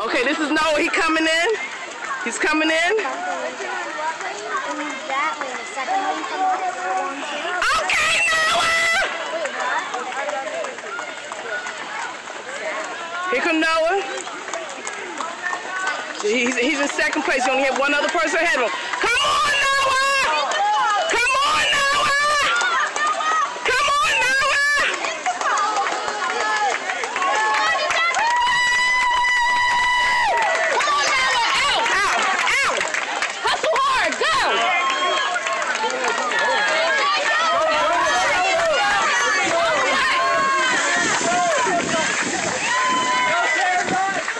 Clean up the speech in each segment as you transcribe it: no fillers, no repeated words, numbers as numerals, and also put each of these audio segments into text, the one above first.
Okay, this is Noah. He coming in. He's coming in. Okay, Noah! Here come Noah. He's in second place. He only had one other person ahead of him. Come on, Noah! Come on, Noah! Come on, Noah! Hustle hard, go!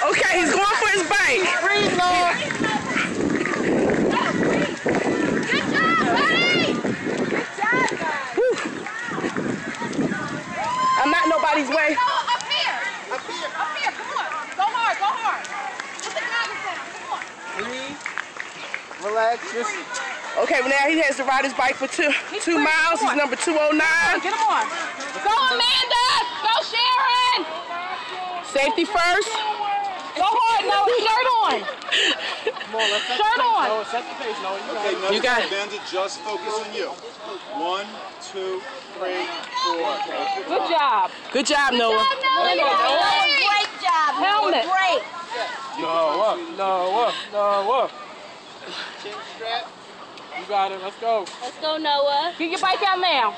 Okay, he's going for his bike. Breathe, Lord. Good job, buddy! Good job, guys. I'm not nobody's way. Up here. Up here. Up here. Come on. Go hard. Go hard. Put the goggles down. Come on. Breathe. Relax. Just Okay, well now he has to ride his bike for two miles. He's number 209. Get him on. Go, Amanda. Go, Sharon. Safety first. Go hard, no. Shirt on. come on. Let's set Shirt the pace, on. Noah. Set the pace, Noah. Okay, You got it. Amanda, just focus on you. 1, 2, 3, 4. Good job. Good job, Noah. Great job. Helmet. Great. Noah. Chin strap. You got it. Let's go. Let's go, Noah. Get your bike out now.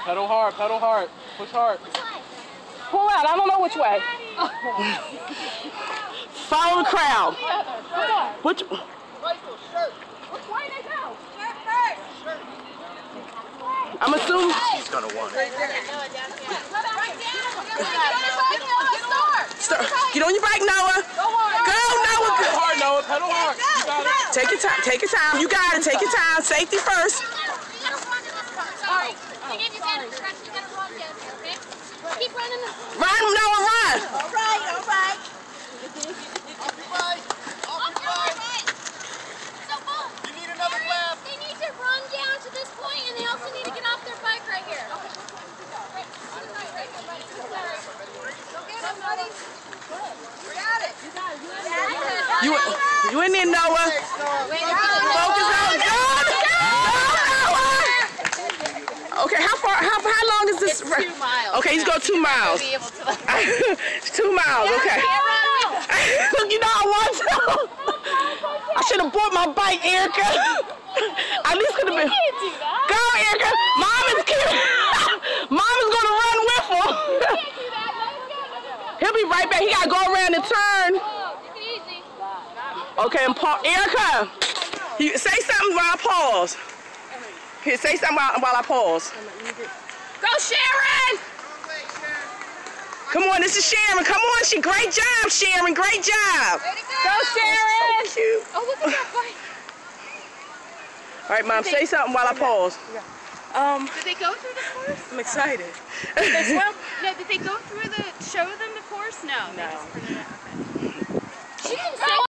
Pedal hard. Pedal hard. Push hard. Pull out. I don't know which way. Follow the crowd. Come on. Which? Which way they go? Shirt first. I'm assuming. He's gonna want it. Get on your bike, Noah. Go, Noah. Pedal hard, Noah. Pedal hard. You got it. Take your time. Take your time. You got it. Take your time. Safety first. Keep running. Run, Noah, run. All right. You need another lap. They need to run down to this point, and they also need to get off their bike right here. You in there, Noah. Focus on God. Okay, how long is this? 2 miles. Okay, he's going 2 miles. Be able to. 2 miles, okay. Look, you know I want to. I should have bought my bike, Erica. At least could have been. Go, Erica. Mom is cute. Mom is going to run with him. He'll be right back. He got to go around and turn. Okay, and Erica, say something while I pause. Here, say something while I pause. Go, Sharon! Come on, this is Sharon. Come on, great job, Sharon. Great job. Go, Sharon. So cute. Oh, look at that bike. All right, Mom, say something while I pause. Did they go through the course? I'm excited. No, did they go through show them the course? No. No. She can say